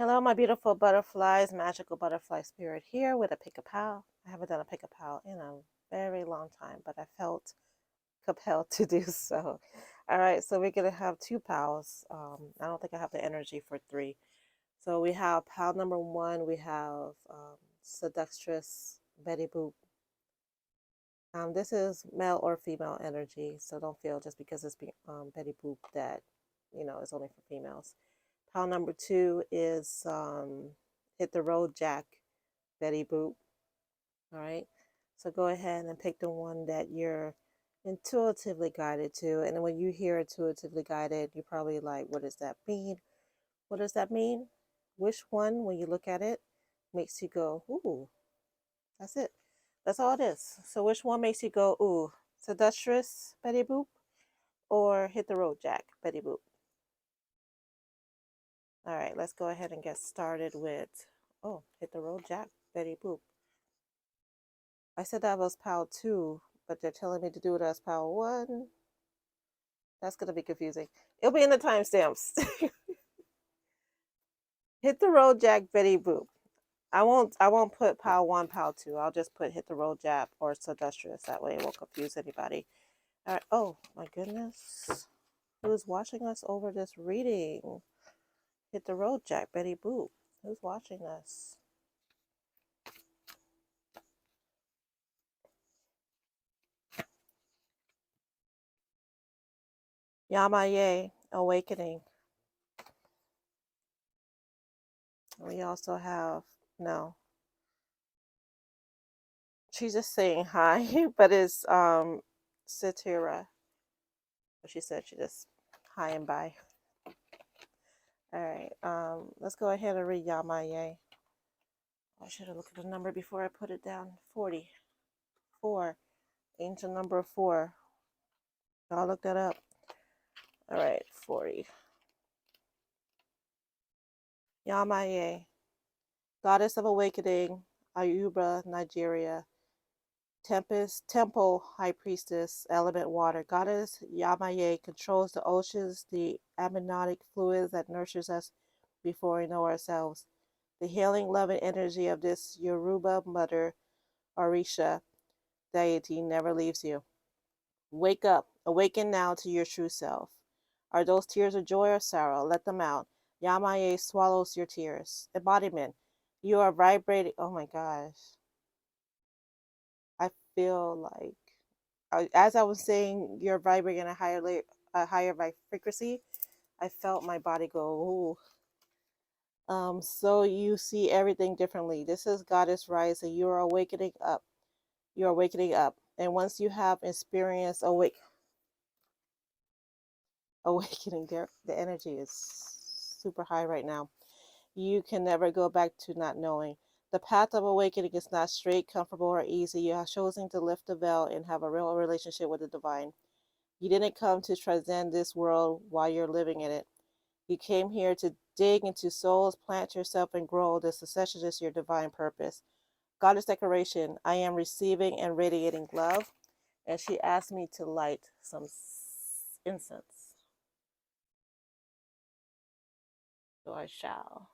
Hello, my beautiful butterflies, magical butterfly spirit here with a pick a pal. I haven't done a pick a pal in a very long time, but I felt compelled to do so. All right, so we're going to have two pals. I don't think I have the energy for three. So we have pal number one, we have Seductress, Betty Boop. This is male or female energy, so don't feel just because it's Betty Boop that, it's only for females. Pile number two is Hit the Road Jack, Betty Boop. All right. So go ahead and pick the one that you're intuitively guided to. And when you hear intuitively guided, you're probably like, what does that mean? What does that mean? Which one, when you look at it, makes you go, ooh, that's it. That's all it is. So which one makes you go, ooh, Seductress, Betty Boop, or Hit the Road Jack, Betty Boop? All right, let's go ahead and get started with, Hit the Road Jack, Betty Boop. I said that was PAL 2, but they're telling me to do it as PAL 1. That's going to be confusing. It'll be in the timestamps. Hit the Road Jack, Betty Boop. I won't put PAL 1, PAL 2. I'll just put Hit the Road Jack or Seductress. That way it won't confuse anybody. All right. Oh, my goodness. Who's watching us over this reading? Hit the Road Jack, Betty Boop. Who's watching us? Yemaya, Awakening. We also have, no. She's just saying hi, but it's Satira. She said she just hi and bye. All right. Let's go ahead and read Yemaya. I should have looked at the number before I put it down. 44. Ancient number 4. I'll look that up. All right, 40. Yemaya, Goddess of Awakening, Ayuba, Nigeria. Tempest, Temple, High Priestess, Element Water. Goddess Yemaya controls the oceans, the amniotic fluids that nurtures us before we know ourselves. The healing, loving energy of this Yoruba mother, Orisha deity, never leaves you. Wake up, awaken now to your true self. Are those tears of joy or sorrow? Let them out. Yemaya swallows your tears. Embodiment. You are vibrating. Oh my gosh. I feel like, as I was saying, you're vibrating a higher frequency. I felt my body go, ooh. So you see everything differently. This is Goddess Rising. You are awakening up. You're awakening up. And once you have experienced awakening, the energy is super high right now. You can never go back to not knowing. The path of awakening is not straight, comfortable, or easy. You have chosen to lift the veil and have a real relationship with the divine. You didn't come to transcend this world while you're living in it. You came here to dig into souls, plant yourself, and grow. The succession is your divine purpose. Goddess Declaration, I am receiving and radiating love. And she asked me to light some incense. So I shall.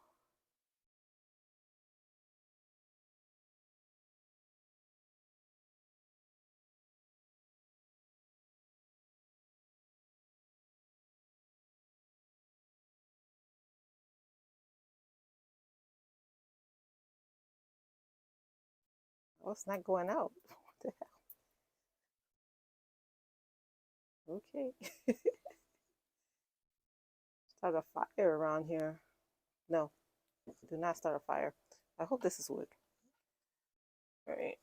Oh, it's not going out. What the hell? Okay. Start a fire around here. No, do not start a fire. I hope this is wood. All right.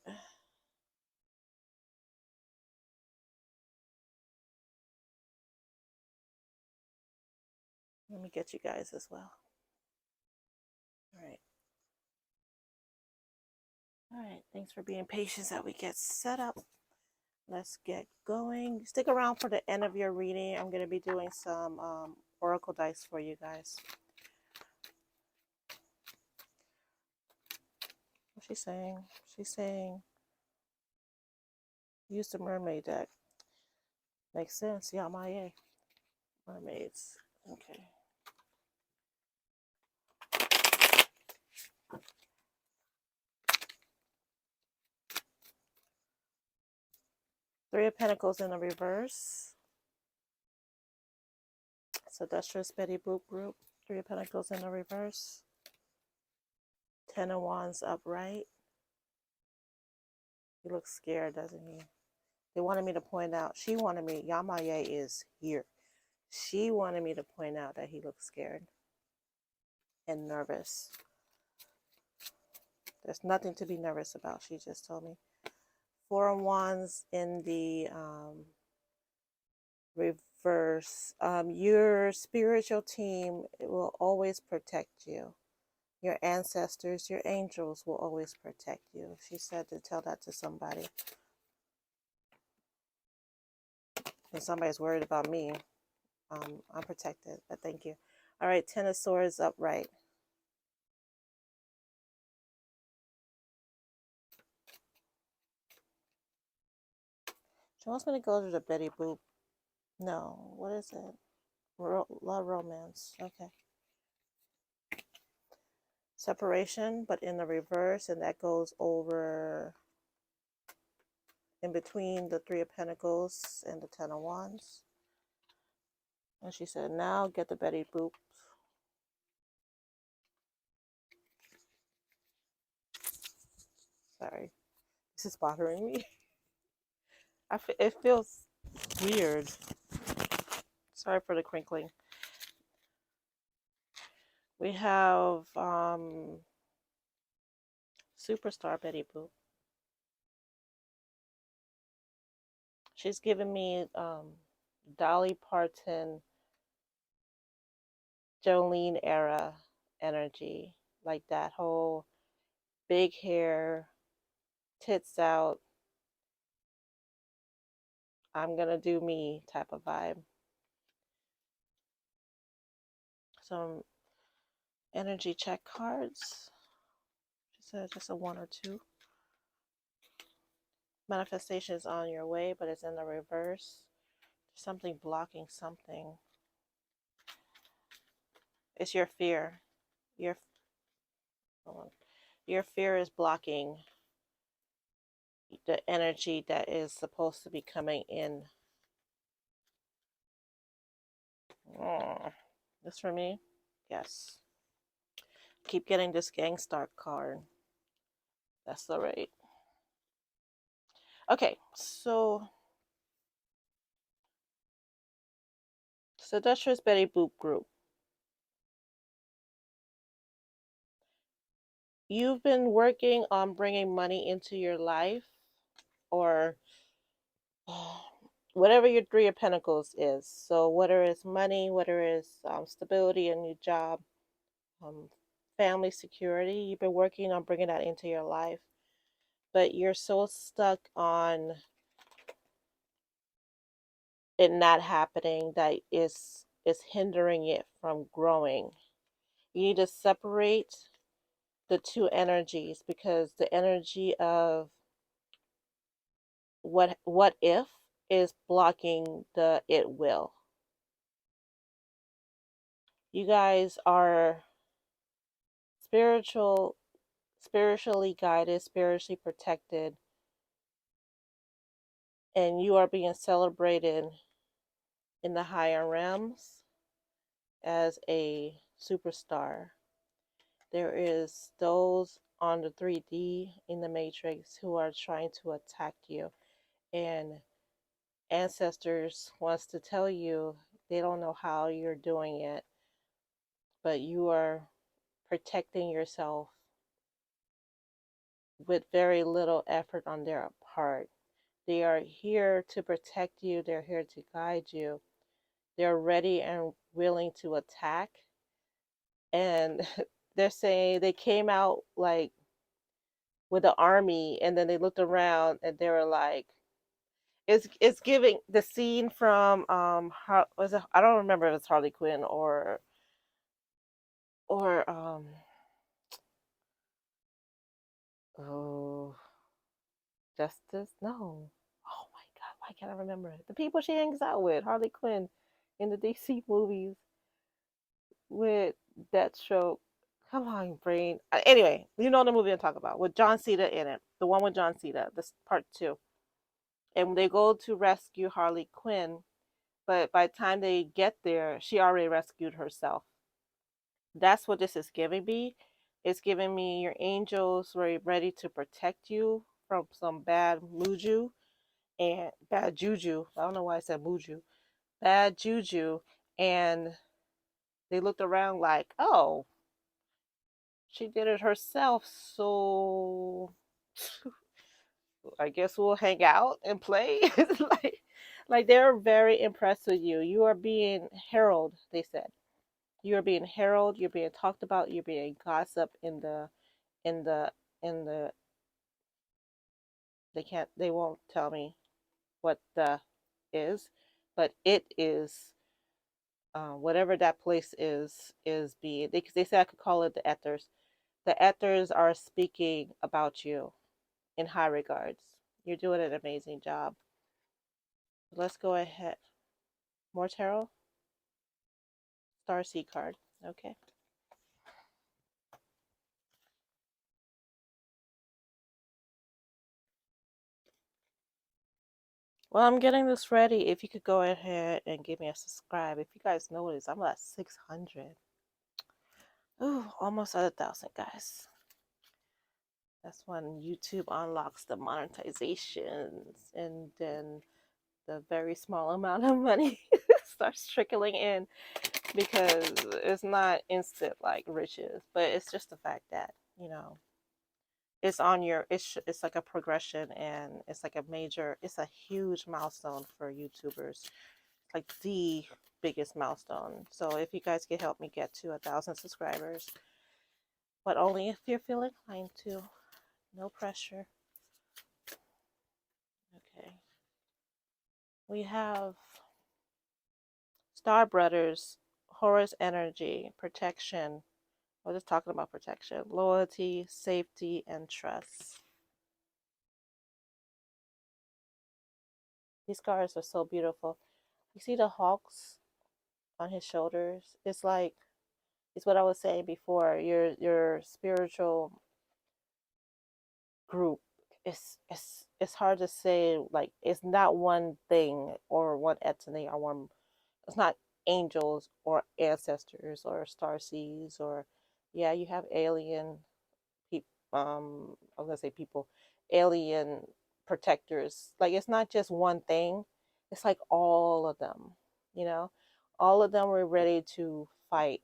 Let me get you guys as well. All right. All right. Thanks for being patient as we get set up. Let's get going. Stick around for the end of your reading. I'm going to be doing some oracle dice for you guys. What's she saying? She's saying use the mermaid deck. Makes sense. Yeah, my mermaids. Okay. Three of Pentacles in the reverse. Seductress Betty Boop group. Three of Pentacles in the reverse. Ten of Wands upright. He looks scared, doesn't he? They wanted me to point out. She wanted me. Yemaya is here. She wanted me to point out that he looks scared and nervous. There's nothing to be nervous about, she just told me. Four of Wands in the reverse. Your spiritual team will always protect you. Your ancestors, your angels will always protect you. She said to tell that to somebody. And somebody's worried about me. I'm protected, but thank you. All right, Ten of Swords upright. She wants me to go to the Betty Boop. No, what is it? Love romance. Okay. Separation, but in the reverse, and that goes over in between the Three of Pentacles and the Ten of Wands. And she said, now get the Betty Boop. Sorry, this is bothering me. It feels weird. Sorry for the crinkling. We have Superstar Betty Boop. She's giving me Dolly Parton, Jolene era energy. Like that whole big hair, tits out, I'm gonna do me type of vibe. Some energy check cards. She said just a one or two. Manifestation is on your way, but it's in the reverse. Something blocking something. It's your fear. Your fear is blocking the energy that is supposed to be coming in. This for me? Yes. Keep getting this Gang Start card. That's the right. Okay, so Seductress Betty Boop group. You've been working on bringing money into your life, or whatever your Three of Pentacles is. So whether it's money, whether it's stability, a new job, family security, you've been working on bringing that into your life. But you're so stuck on it not happening that is hindering it from growing. You need to separate the two energies, because the energy of what if is blocking the it will. You guys are spiritually guided, spiritually protected, and you are being celebrated in the higher realms as a superstar. There is those on the 3D in the matrix who are trying to attack you, and ancestors wants to tell you they don't know how you're doing it, but you are protecting yourself with very little effort on their part. They are here to protect you. They're here to guide you. They're ready and willing to attack. And they're saying they came out like with the army, and then they looked around and they were like, it's giving the scene from was it, I don't remember if it's Harley Quinn or oh, Justice, no, oh my god, why can't I remember it? The people she hangs out with, Harley Quinn in the DC movies with Deathstroke. Come on, brain. Anyway, you know the movie I'm talking about with John Cena in it, the one with John Cena, this part two. and they go to rescue Harley Quinn, but by the time they get there, she already rescued herself. That's what this is giving me. It's giving me your angels were ready to protect you from some bad muju and bad juju. I don't know why I said muju. Bad juju. And they looked around like, oh, she did it herself. So I guess we'll hang out and play. like they're very impressed with you. You are being heralded, they said. You are being heralded, you're being talked about, you're being gossiped in the in the they won't tell me what the is, but it is whatever that place is being they say I could call it the ethers. The ethers are speaking about you in high regards. You're doing an amazing job. Let's go ahead. More tarot. Star Seed card. Okay. Well, I'm getting this ready. If you could go ahead and give me a subscribe. If you guys notice, I'm at 600. Ooh, almost at 1,000, guys. That's when YouTube unlocks the monetizations, and then the very small amount of money starts trickling in because it's not instant like riches, but it's just the fact that it's on your it's like a progression, and it's like it's a huge milestone for YouTubers, like the biggest milestone. So if you guys could help me get to 1,000 subscribers, but only if you feel inclined to, no pressure. Okay, we have Star Brothers, Horus energy, protection. We're just talking about protection, loyalty, safety, and trust. These cards are so beautiful. You see the hawks on his shoulders? It's what I was saying before. Your spiritual group. It's hard to say. Like it's not one thing or one entity or one. It's not angels or ancestors or star seeds or yeah. You have alien people. I was gonna say people, alien protectors. Like it's not just one thing. It's like all of them. You know, all of them were ready to fight,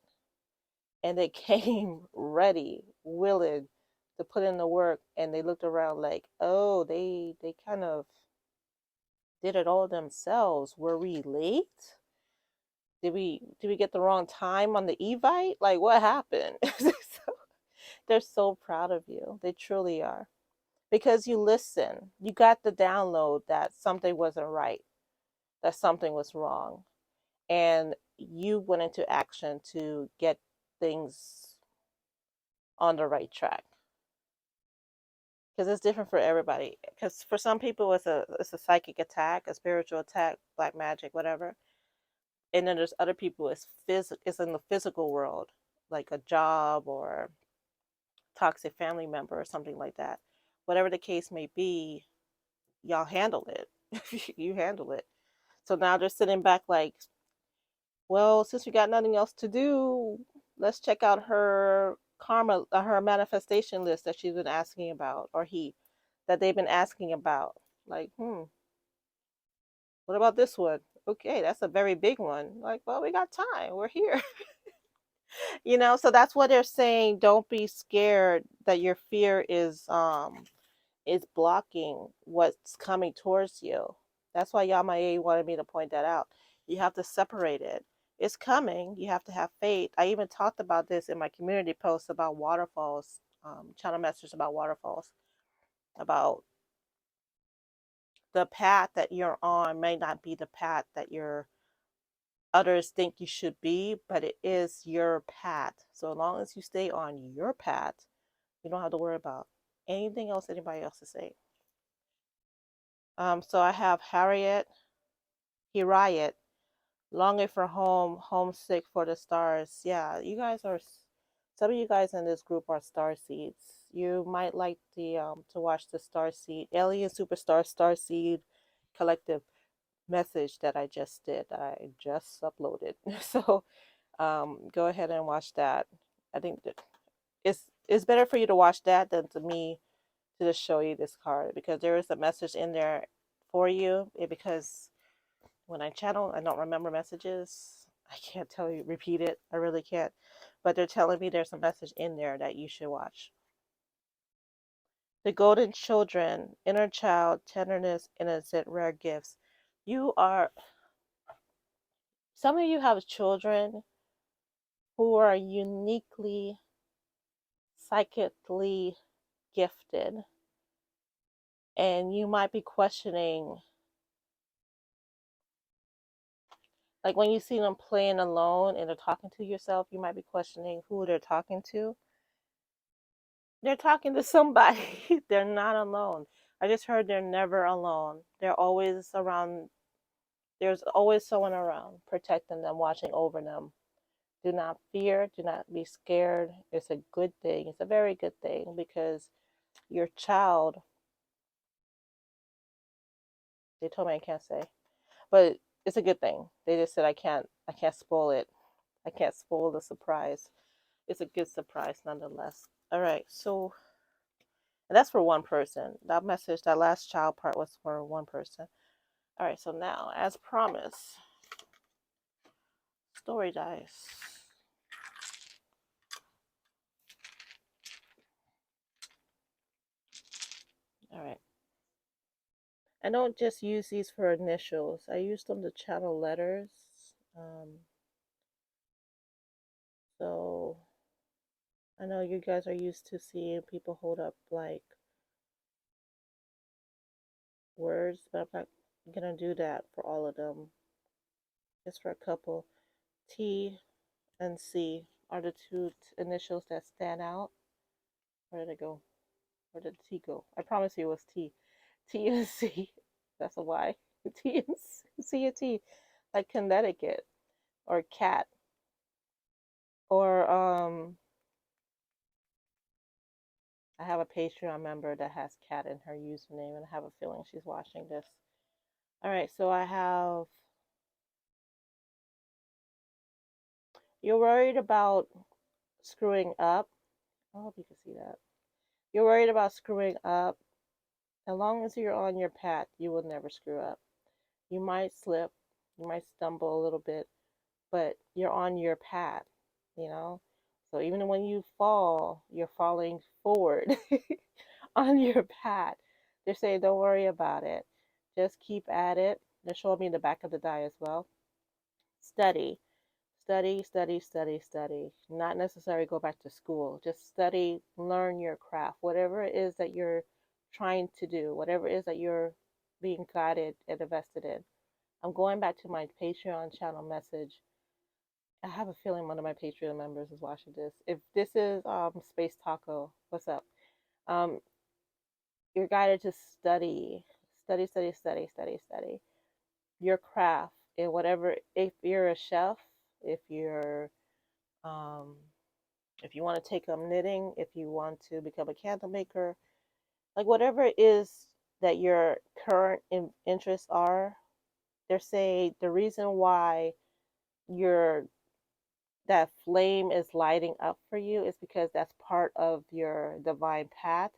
and they came ready, willing to put in the work, and they looked around like, oh, they kind of did it all themselves. Were we late? Did we get the wrong time on the Evite? Like what happened? So, they're so proud of you. They truly are. Because you listen. You got the download that something wasn't right, that something was wrong. And you went into action to get things on the right track. Because it's different for everybody. Because for some people, it's a psychic attack, a spiritual attack, black magic, whatever. And then there's other people. It's in the physical world, like a job or toxic family member or something like that. Whatever the case may be, y'all handle it. You handle it. So now they're sitting back like, well, since we got nothing else to do, let's check out her karma, her manifestation list that she's been asking about, or that they've been asking about. Like, what about this one? Okay, that's a very big one. Like, well, we got time. We're here. So that's what they're saying. Don't be scared that your fear is blocking what's coming towards you. That's why Yemaya wanted me to point that out. You have to separate it. It's coming. You have to have faith. I even talked about this in my community post about waterfalls, channel messages about waterfalls, about the path that you're on may not be the path that your others think you should be, but it is your path. So as long as you stay on your path, you don't have to worry about anything else anybody else is saying. So I have Harriet, longing for home, homesick for the stars. Yeah, some of you guys in this group are star seeds. You might like to watch the star seed, Alien Superstar Star Seed collective message that I just did, that I just uploaded. So go ahead and watch that. I think that it's better for you to watch that than to me to just show you this card, because there is a message in there for you. Because when I channel, I don't remember messages. I can't tell you, repeat it. I really can't. But they're telling me there's a message in there that you should watch. The golden children, inner child, tenderness, innocent, rare gifts. You are, some of you have children who are uniquely psychically gifted, and you might be questioning, like when you see them playing alone and they're talking to yourself, you might be questioning who they're talking to. They're talking to somebody. They're not alone. I just heard they're never alone. They're always around. There's always someone around protecting them, watching over them. Do not fear. Do not be scared. It's a good thing. It's a very good thing, because your child, they told me I can't say, but it's a good thing. They just said I can't spoil it. I can't spoil the surprise. It's a good surprise nonetheless. All right, so, and that's for one person. That message, that last child part, was for one person. All right, so now, as promised, story dice. All right. I don't just use these for initials. I use them to channel letters. So I know you guys are used to seeing people hold up like words, but I'm not gonna do that for all of them. Just for a couple. T and C are the two initials that stand out. Where did it go? Where did T go? I promise you it was T. T and C. That's a Y. T and C and T. Like Connecticut or cat. Or I have a Patreon member that has cat in her username, and I have a feeling she's watching this. Alright, so I have, you're worried about screwing up. I hope you can see that. You're worried about screwing up. As long as you're on your path, you will never screw up. You might slip, you might stumble a little bit, but you're on your path, you know? So even when you fall, you're falling forward on your path. They're saying, don't worry about it. Just keep at it. They're showing me the back of the die as well. Study. Study, study, study, study. Not necessarily go back to school. Just study, learn your craft. Whatever it is that you're trying to do, whatever it is that you're being guided and invested in. I'm going back to my Patreon channel message. I have a feeling one of my Patreon members is watching this. If this is Space Taco, what's up? Um, you're guided to study, study, study, study, study, study your craft in whatever. If you're a chef, if you're um, if you want to take up knitting, if you want to become a candle maker, like whatever it is that your current interests are, they're saying the reason why your that flame is lighting up for you is because that's part of your divine path.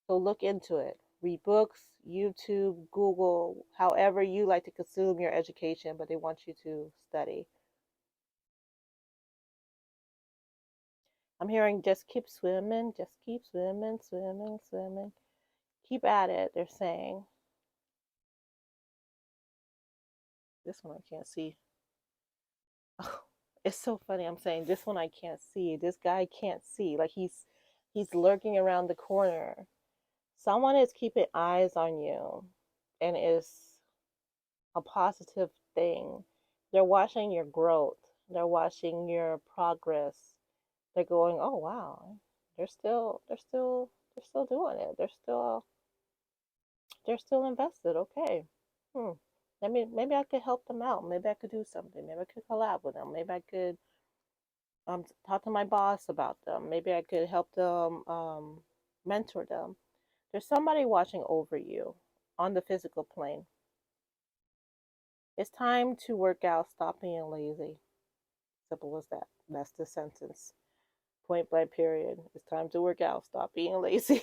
So look into it. Read books, YouTube, Google, however you like to consume your education, but they want you to study. I'm hearing just keep swimming, just keep swimming, swimming, swimming. Keep at it, they're saying. This one I can't see. Oh, it's so funny. I'm saying this one I can't see. This guy can't see. Like he's lurking around the corner. Someone is keeping eyes on you, and it's a positive thing. They're watching your growth. They're watching your progress. They're going, "Oh wow, they're still doing it. They're still invested. Okay, hmm. Maybe I could help them out. Maybe I could do something. Maybe I could collab with them. Maybe I could talk to my boss about them. Maybe I could help them mentor them. There's somebody watching over you on the physical plane. It's time to work out. Stop being lazy. Simple as that. That's the sentence. Point blank, period. It's time to work out. Stop being lazy.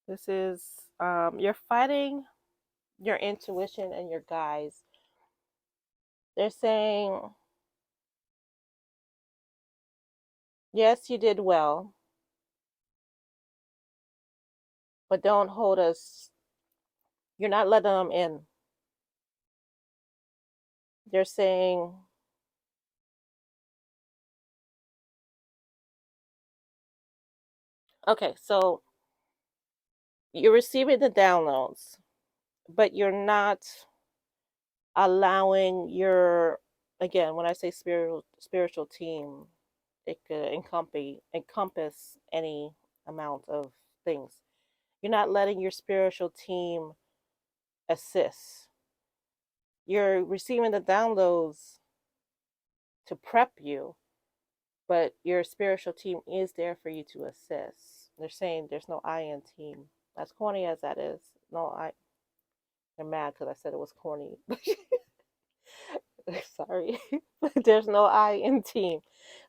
This is, you're fighting your intuition and your guides. They're saying, yes, you did well, but don't hold us. You're not letting them in. They're saying, okay, so you're receiving the downloads, but you're not allowing your, again, when I say spiritual team, it could encompass any amount of things. You're not letting your spiritual team assist. You're receiving the downloads to prep you, but your spiritual team is there for you to assist. They're saying there's no I in team. As corny as that is, no I. They're mad because I said it was corny. Sorry, but there's no I in team.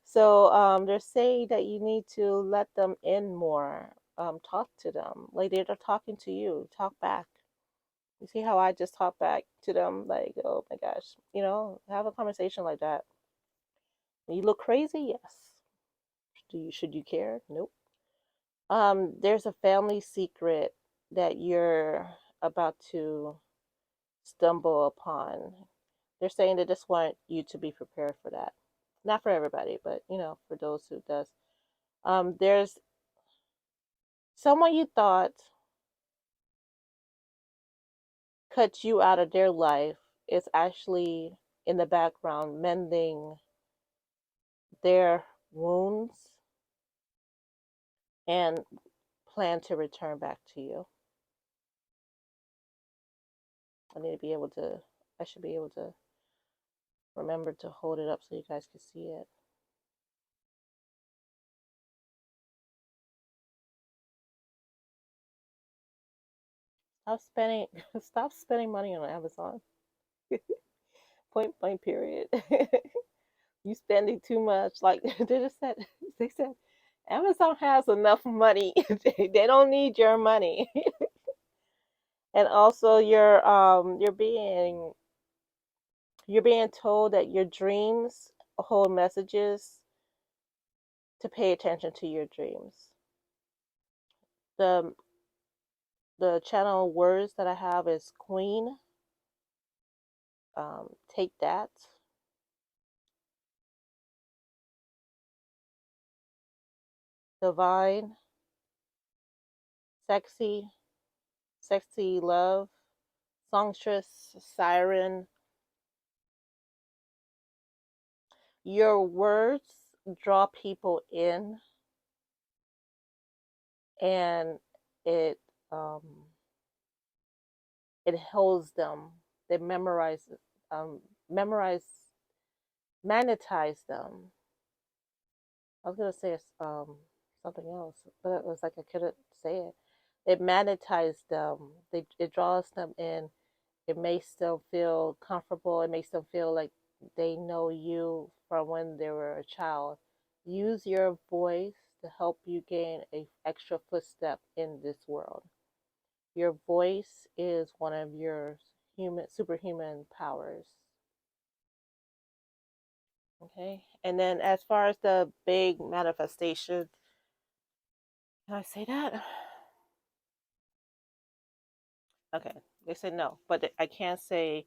So they're saying that you need to let them in more. Talk to them like they're talking to you. Talk back. You see how I just talk back to them? Like, oh my gosh, have a conversation like that. You look crazy, yes. Should you care? Nope. There's a family secret that you're about to stumble upon. They're saying they just want you to be prepared for that. Not for everybody, but for those who does. There's someone you thought cut you out of their life is actually in the background mending their wounds and plan to return back to you. I need to be able to, I should be able to remember to hold it up so you guys can see it. Stop spending, stop spending money on Amazon. Point blank, period. You spending too much. Like they just said, they said, Amazon has enough money. They don't need your money. And also, you're being told that your dreams hold messages to pay attention to your dreams. The the channel words that I have is Queen. Take that. Divine. Sexy. Sexy love. Songstress. Siren. Your words draw people in, and it um, it holds them. They memorize, magnetize them. I was gonna say something else, but it was like I couldn't say it. It magnetized them. It draws them in. It makes them feel comfortable. It makes them feel like they know you from when they were a child. Use your voice to help you gain an extra footstep in this world. Your voice is one of your superhuman powers. Okay. And then as far as the big manifestation, can I say that? Okay. They said no, but I can't say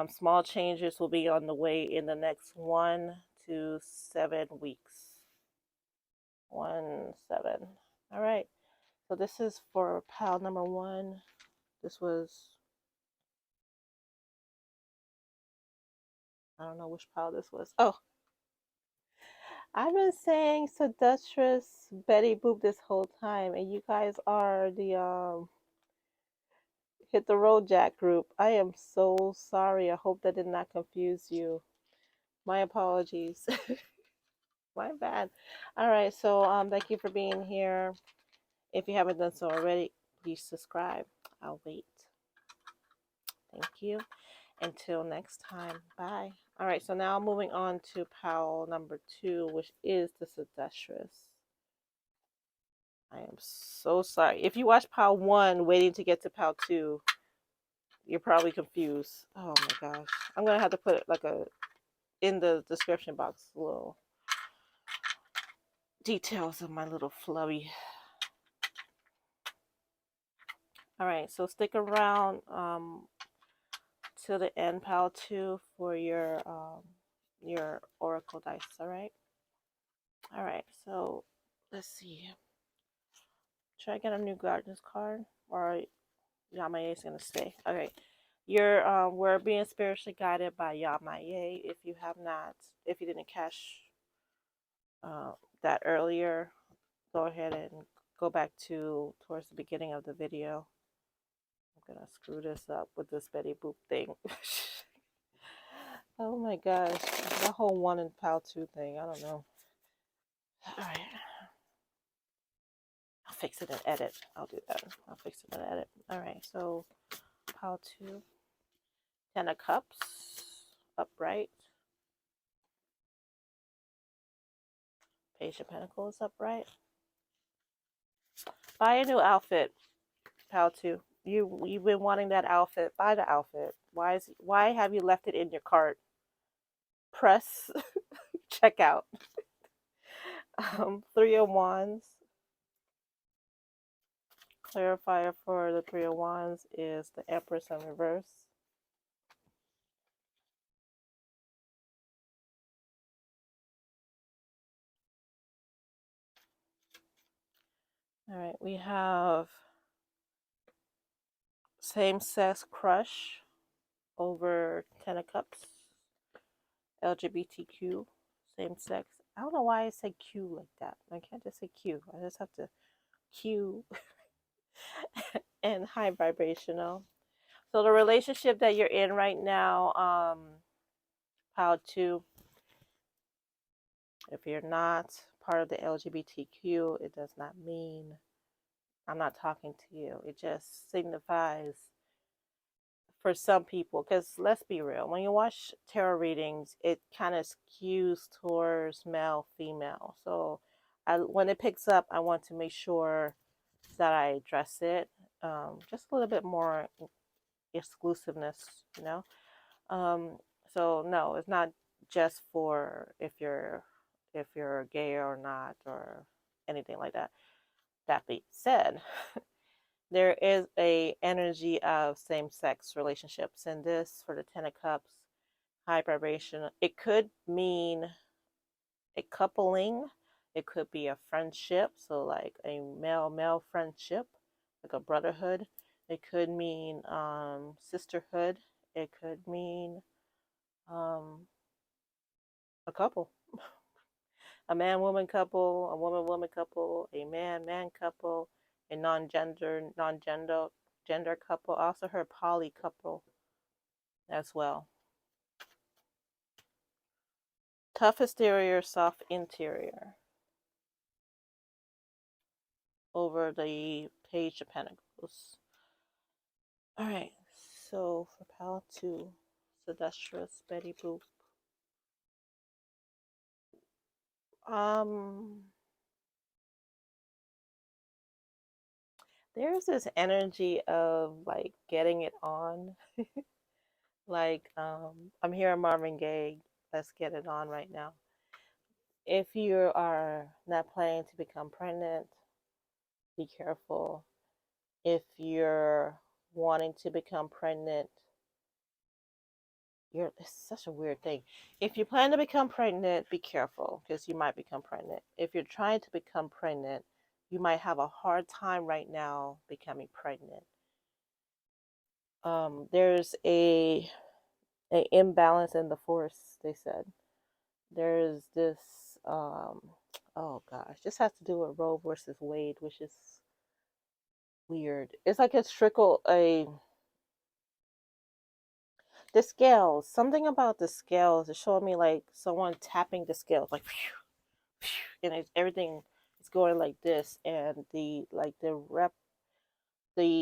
small changes will be on the way in the next 1 to 7 weeks. 1, 7. All right. So this is for pile number one. This was, I don't know which pile this was. Oh, I've been saying Seductress Betty Boop this whole time, and you guys are the Hit the Road Jack group. I am so sorry. I hope that did not confuse you. My apologies. My bad. All right, so thank you for being here. If you haven't done so already, please subscribe. I'll wait. Thank you. Until next time. Bye. All right, so now moving on to pile number 2, which is the Seductress. I am so sorry. If you watch pile 1 waiting to get to pile 2, you're probably confused. Oh my gosh. I'm going to have to put it like a in the description box little details of my little flubby. All right, so stick around till the end, pile 2, for your oracle dice. All right, so let's see. Should I get a new guidance card, or Yemaya is gonna stay? Okay, we're being spiritually guided by Yemaya. If you didn't catch that earlier, go ahead and go back to towards the beginning of the video. I'm gonna screw this up with this Betty Boop thing. Oh my gosh, the whole 1 and pile 2 thing. I don't know. All right. I'll fix it and edit. I'll do that. I'll fix it and edit. All right, so pile 2. 10 of Cups, upright. Page of Pentacles, upright. Buy a new outfit, pile 2. You've been wanting that outfit. Buy the outfit. Why have you left it in your cart? Press checkout. 3 of Wands. Clarifier for the 3 of Wands is the Empress in reverse. All right, we have same-sex crush over 10 of Cups. LGBTQ, same-sex. I don't know why I say Q like that. I can't just say Q. I just have to Q. And high vibrational. So the relationship that you're in right now, pile 2, if you're not part of the LGBTQ, it does not mean I'm not talking to you. It just signifies for some people, because let's be real, when you watch tarot readings, it kind of skews towards male, female. So when it picks up, I want to make sure that I address it. Just a little bit more exclusiveness, you know. So no, it's not just for if you're gay or not or anything like that. That being said, there is a energy of same-sex relationships, and this for the 10 of Cups, high vibration. It could mean a coupling. It could be a friendship, so like a male friendship, like a brotherhood. It could mean sisterhood. It could mean a couple, a man-woman couple, a woman-woman couple, a man-man couple, a non-gender couple. I also heard poly couple as well. Tough exterior, soft interior over the Page of Pentacles. All right, so for pile 2, Seductress, Betty Boop. There's this energy of like getting it on. Like I'm hearing Marvin Gaye, let's get it on right now. If you are not planning to become pregnant, be careful. If you're wanting to become pregnant, it's such a weird thing. If you plan to become pregnant, be careful because you might become pregnant. If you're trying to become pregnant, you might have a hard time right now becoming pregnant. There's a imbalance in the force, they said. There's this oh gosh, this has to do with Roe versus Wade, which is weird. It's like it's the scales, something about the scales is showing me like someone tapping the scales, like and everything is going like this, and the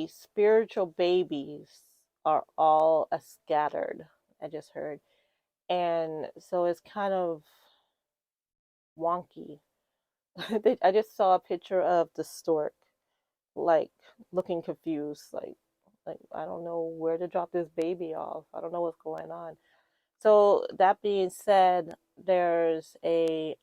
spiritual babies are all scattered. I just heard. And so it's kind of wonky. I just saw a picture of the stork, like looking confused, like I don't know where to drop this baby off. I don't know what's going on. So that being said, there's a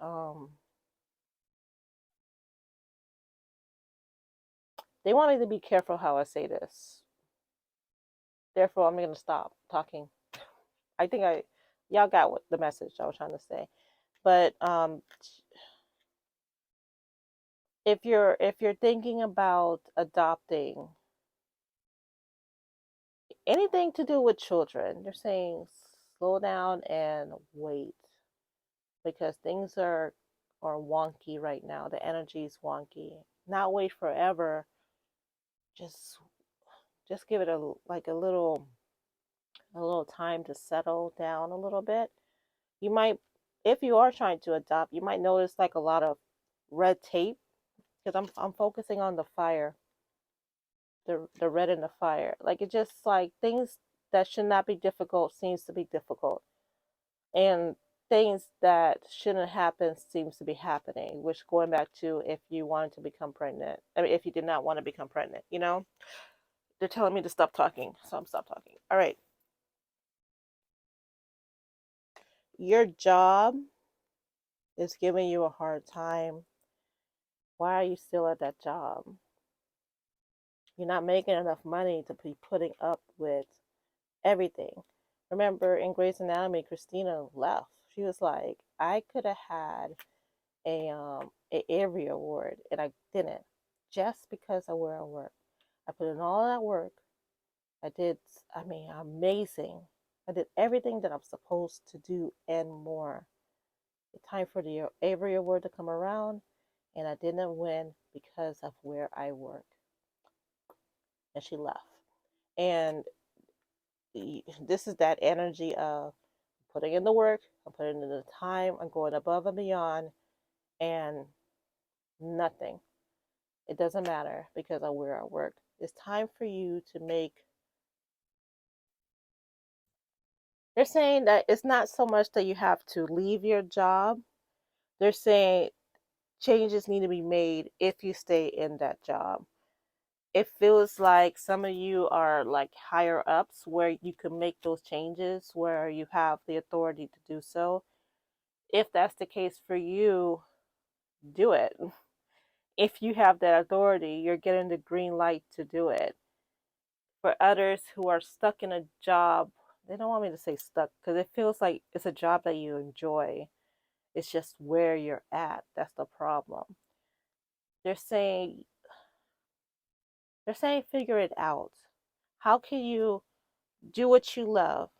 they want me to be careful how I say this. Therefore, I'm going to stop talking. I think y'all got what the message I was trying to say. But if you're thinking about adopting anything to do with children, you're saying slow down and wait because things are wonky right now. The energy is wonky. Not wait forever. Just just give it a little time to settle down a little bit. You might, if you are trying to adopt, you might notice like a lot of red tape because I'm focusing on the fire, the red in the fire. Like it just like things that should not be difficult seems to be difficult, and things that shouldn't happen seems to be happening. Which going back to if you wanted to become pregnant, I mean, if you did not want to become pregnant, they're telling me to stop talking, so I'm stop talking. All right, your job is giving you a hard time. Why are you still at that job? You're not making enough money to be putting up with everything. Remember in Grey's Anatomy, Christina left. She was like, I could have had a Avery Award and I didn't, just because of where I work. I put in all that work. I did, I mean, amazing. I did everything that I'm supposed to do and more. It's time for the Avery Award to come around, and I didn't win because of where I work. And she left. And this is that energy of putting in the work, I'm putting in the time, I'm going above and beyond, and nothing. It doesn't matter because of where I work. It's time for you to make. They're saying that it's not so much that you have to leave your job. They're saying changes need to be made if you stay in that job. It feels like some of you are like higher ups where you can make those changes, where you have the authority to do so. If that's the case for you, do it. If you have that authority, you're getting the green light to do it. For others who are stuck in a job, they don't want me to say stuck because it feels like it's a job that you enjoy. It's just where you're at. That's the problem. They're saying they're saying figure it out. How can you do what you love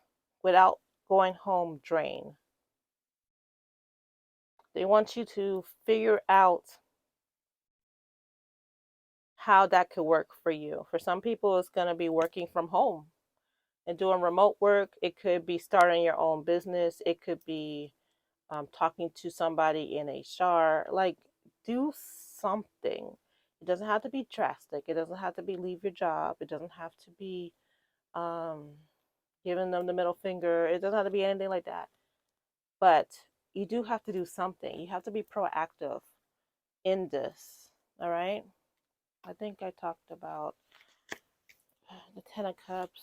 without going home drained? They want you to figure out how that could work for you. For some people, it's going to be working from home and doing remote work. It could be starting your own business. It could be talking to somebody in HR. Like, do something. It doesn't have to be drastic. It doesn't have to be leave your job. It doesn't have to be um, giving them the middle finger. It doesn't have to be anything like that. But you do have to do something. You have to be proactive in this. All right. I think I talked about the Ten of Cups.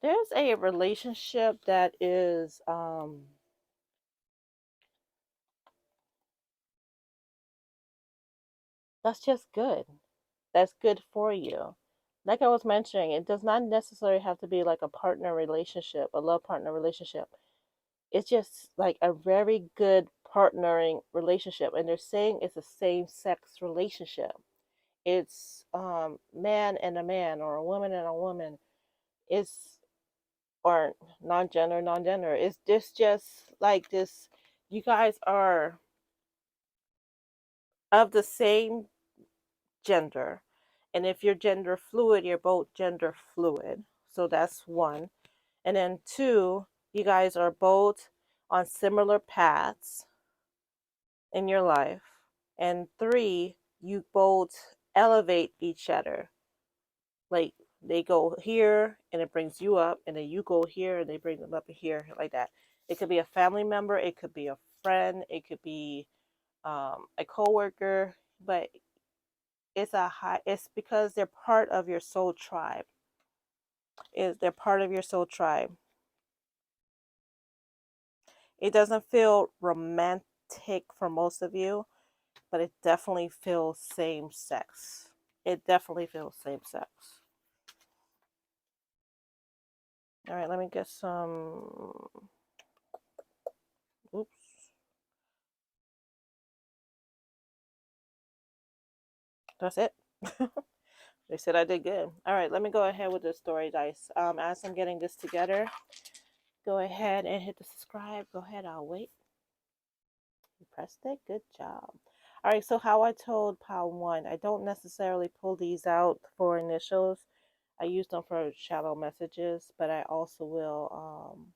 There's a relationship that is that's just good. That's good for you. Like I was mentioning, it does not necessarily have to be like a partner relationship, a love partner relationship. It's just like a very good partnering relationship. And they're saying it's a same sex relationship. It's man and a man or a woman and a woman. It's or non-gender. It's just like this. You guys are of the same gender. And if you're gender fluid, you're both gender fluid. So that's one. And then two, you guys are both on similar paths in your life. And three, you both elevate each other. Like they go here and it brings you up, and then you go here and they bring them up here, like that. It could be a family member, it could be a friend, it could be a coworker, but it's because they're part of your soul tribe. They're part of your soul tribe. It doesn't feel romantic for most of you, but it definitely feels same sex. It definitely feels same sex. All right, let me get some. Oops. That's it. They said I did good. All right, let me go ahead with the story dice. As I'm getting this together, go ahead and hit the subscribe. Go ahead, I'll wait. You pressed it. Good job. All right, so how I told pile one, I don't necessarily pull these out for initials. I use them for shallow messages, but I also will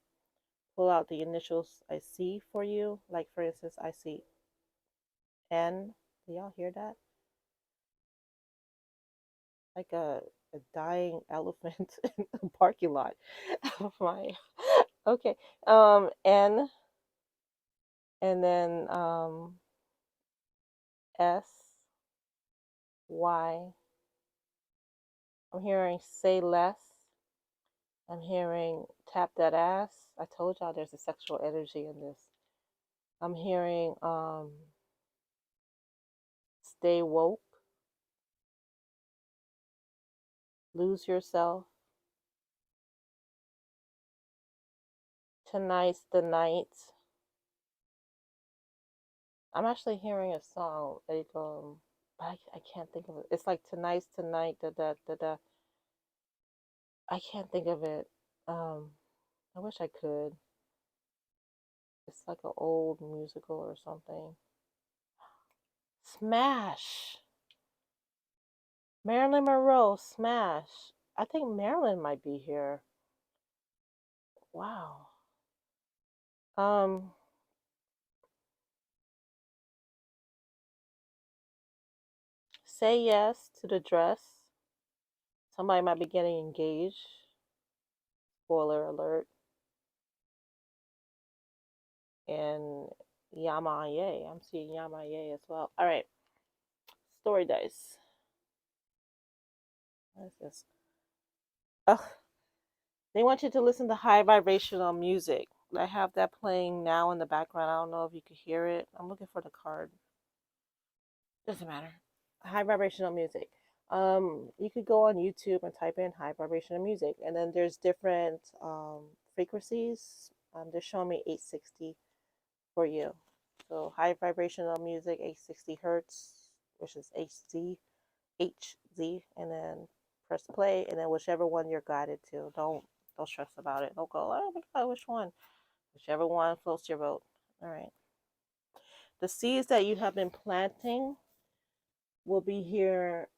pull out the initials I see for you. Like, for instance, I see N. Do y'all hear that? Like a dying elephant in a parking lot. Oh my. Okay. N, and then S, Y. I'm hearing say less. I'm hearing tap that ass. I told y'all there's a sexual energy in this. I'm hearing stay woke, lose yourself. Tonight's the night. I'm actually hearing a song. Like I can't think of it. It's like tonight's tonight. Da da da da. I can't think of it. I wish I could. It's like an old musical or something. Smash. Marilyn Monroe. Smash. I think Marilyn might be here. Wow. Um. Say yes to the dress. Somebody might be getting engaged. Spoiler alert. And Yemaya. I'm seeing Yemaya as well. All right. Story dice. What is this? Oh, they want you to listen to high vibrational music. I have that playing now in the background. I don't know if you could hear it. I'm looking for the card. Doesn't matter. High vibrational music. You could go on YouTube and type in high vibrational music, and then there's different frequencies. They're showing me 860 for you. So high vibrational music, 860 hertz, which is HZ, and then press play, and then whichever one you're guided to. Don't stress about it. Don't go, oh my god, which one? Whichever one floats your boat. All right. The seeds that you have been planting will be here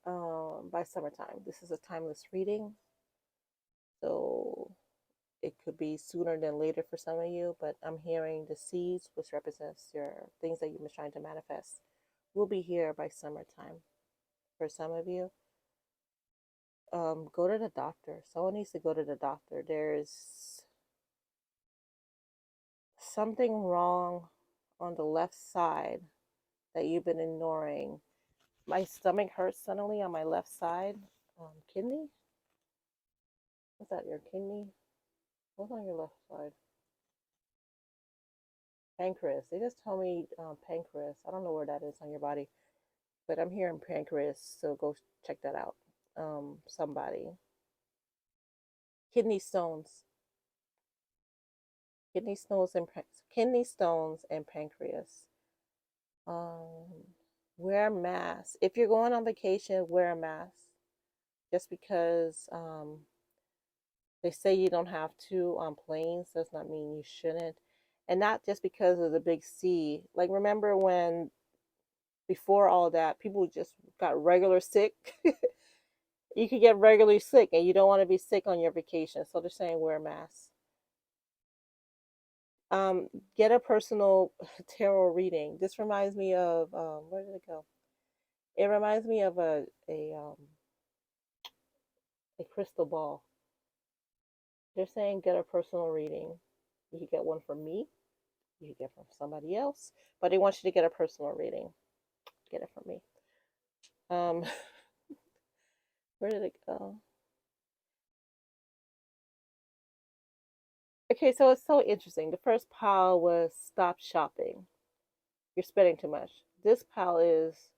by summertime. This is a timeless reading, so it could be sooner than later for some of you. But I'm hearing the seeds, which represents your things that you've been trying to manifest, will be here by summertime. For some of you, go to the doctor. Someone needs to go to the doctor. There's something wrong on the left side that you've been ignoring. My stomach hurts suddenly on my left side. Kidney? What's that, your kidney? What's on your left side? Pancreas. They just told me pancreas. I don't know where that is on your body, but I'm hearing pancreas, so go check that out. Somebody. Kidney stones. Kidney stones and pancreas. Wear a mask. If you're going on vacation, wear a mask. Just because they say you don't have to on planes does not mean you shouldn't. And not just because of the big C. Like, remember when before all that, people just got regular sick? You could get regularly sick and you don't want to be sick on your vacation. So they're saying wear a mask. Get a personal tarot reading. This reminds me of, where did it go? It reminds me of a crystal ball. They're saying get a personal reading. You could get one from me. You could get from somebody else, but they want you to get a personal reading. Get it from me. Um, where did it go? Okay, so it's so interesting. The first pile was stop shopping. You're spending too much. This pile is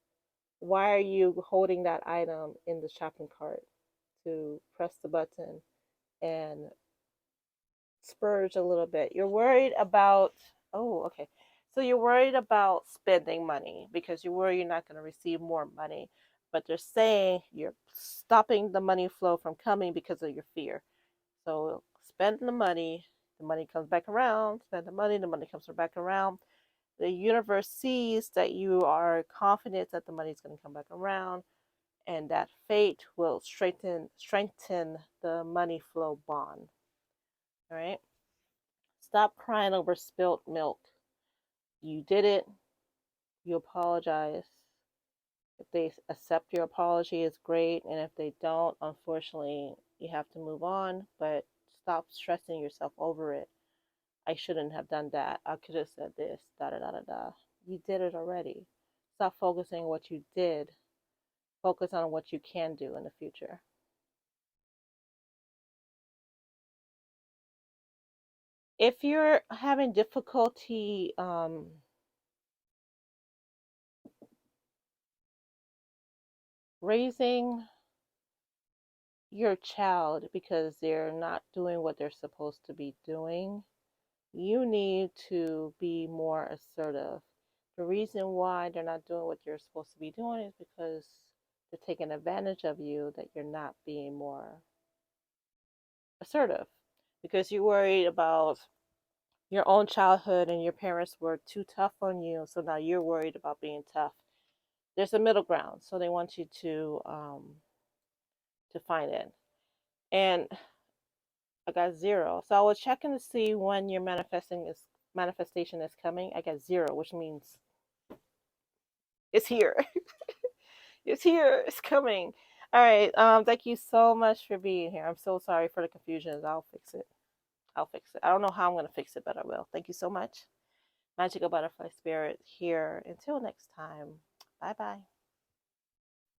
why are you holding that item in the shopping cart to press the button and spurge a little bit? You're worried about, oh, okay. So you're worried about spending money because you're worried you're not going to receive more money. But they're saying you're stopping the money flow from coming because of your fear. So spend the money comes back around, spend the money comes back around. The universe sees that you are confident that the money is going to come back around, and that fate will strengthen the money flow bond. All right. Stop crying over spilt milk. You did it. You apologize. If they accept your apology, it's great. And if they don't, unfortunately, you have to move on. But stop stressing yourself over it. I shouldn't have done that. I could have said this, da da da da da. You did it already. Stop focusing on what you did. Focus on what you can do in the future. If you're having difficulty raising your child because they're not doing what they're supposed to be doing, you need to be more assertive. The reason why they're not doing what you're supposed to be doing is because they're taking advantage of you, that you're not being more assertive because you're worried about your own childhood and your parents were too tough on you, so now you're worried about being tough. There's a middle ground, so they want you to find it. And I got 0. So I was checking to see when your manifestation is coming. I got 0, which means it's here. It's here. It's coming. All right. Thank you so much for being here. I'm so sorry for the confusions. I'll fix it. I'll fix it. I don't know how I'm gonna fix it, but I will. Thank you so much. Magical Butterfly Spirit here. Until next time. Bye bye.